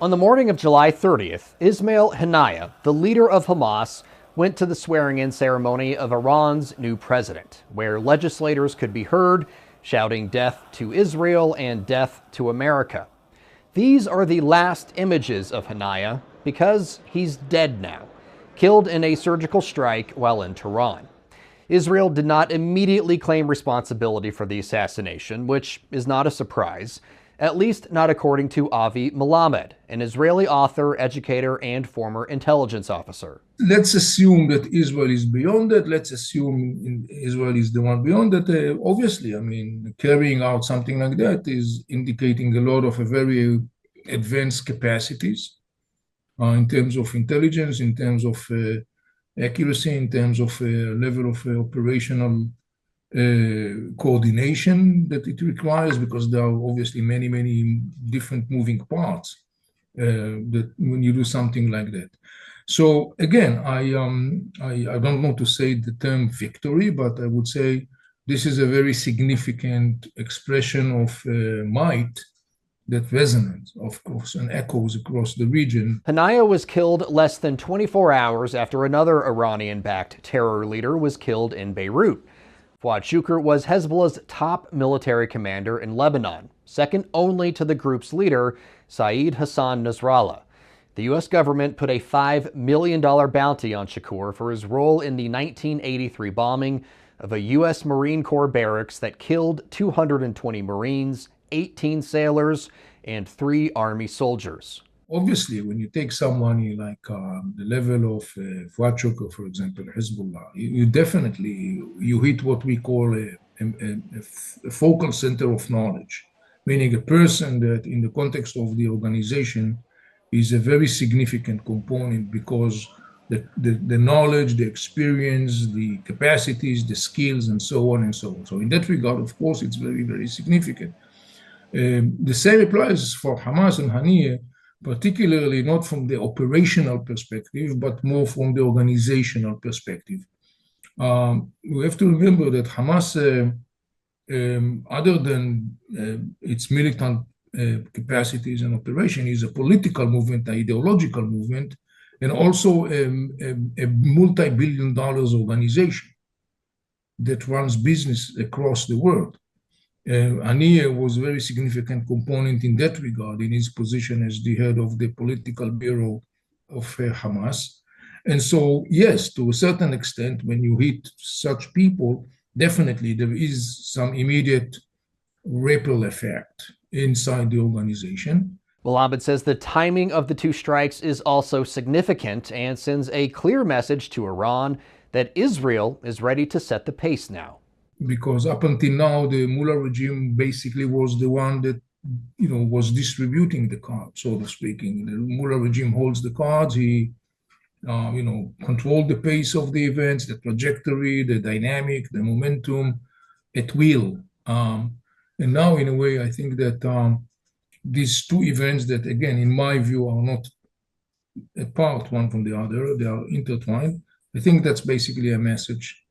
On the morning of July 30th, Ismail Haniyeh, the leader of Hamas, went to the swearing-in ceremony of Iran's new president, where legislators could be heard shouting death to Israel and death to America. These are the last images of Haniyeh because he's dead now, killed in a surgical strike while in Tehran. Israel did not immediately claim responsibility for the assassination, which is not a surprise, at least not according to Avi Melamed, an Israeli author, educator, and former intelligence officer. Let's assume that Israel is beyond that. Let's assume Israel is the one beyond that. Obviously, I mean, carrying out something like that is indicating a lot of very advanced capacities in terms of intelligence, in terms of accuracy, in terms of level of operational coordination that it requires, because there are obviously many different moving parts that when you do something like that. So again, I don't want to say the term victory, but I would say this is a very significant expression of might that resonates, of course, and echoes across the region. Haniyeh was killed less than 24 hours after another Iranian-backed terror leader was killed in Beirut. Fuad Shukr was Hezbollah's top military commander in Lebanon, second only to the group's leader, Saeed Hassan Nasrallah. The U.S. government put a $5 million bounty on Shukr for his role in the 1983 bombing of a U.S. Marine Corps barracks that killed 220 Marines, 18 sailors, and 3 Army soldiers. Obviously, when you take someone like the level of Fuad Shukr, for example, Hezbollah, you definitely hit what we call a focal center of knowledge, meaning a person that in the context of the organization is a very significant component because the knowledge, the experience, the capacities, the skills, and so on and so on. So in that regard, of course, it's very significant. The same applies for Hamas and Haniyeh, particularly not from the operational perspective, but more from the organizational perspective. We have to remember that Hamas, other than its militant capacities and operation, is a political movement, an ideological movement, and also a multi-billion dollars organization that runs business across the world. Haniyeh was a very significant component in that regard, in his position as the head of the political bureau of Hamas. And so, yes, to a certain extent, when you hit such people, definitely there is some immediate ripple effect inside the organization. Melamed says the timing of the 2 strikes is also significant and sends a clear message to Iran that Israel is ready to set the pace now. Because up until now, the Mullah regime basically was the one that, was distributing the cards, so to speaking. The Mullah regime holds the cards. He, controlled the pace of the events, the trajectory, the dynamic, the momentum at will. And now, in a way, I think that these 2 events that, again, in my view, are not apart one from the other, they are intertwined. I think that's basically a message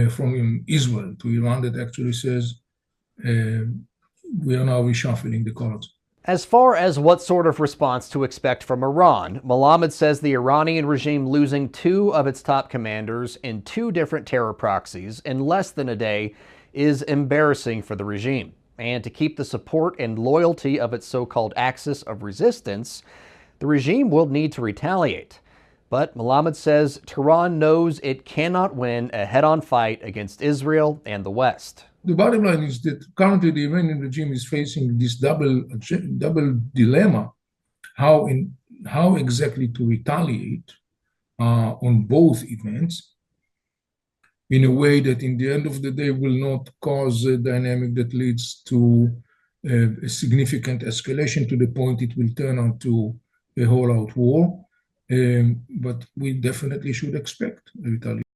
from Israel to Iran that actually says we are now reshuffling the cards. As far as what sort of response to expect from Iran, Melamed says the Iranian regime losing 2 of its top commanders in 2 different terror proxies in less than a day is embarrassing for the regime. And to keep the support and loyalty of its so-called axis of resistance, the regime will need to retaliate. But Melamed says Tehran knows it cannot win a head-on fight against Israel and the West. The bottom line is that currently the Iranian regime is facing this double dilemma: how exactly to retaliate on both events in a way that, in the end of the day, will not cause a dynamic that leads to a significant escalation to the point it will turn into a all-out war. But we definitely should expect a retaliation.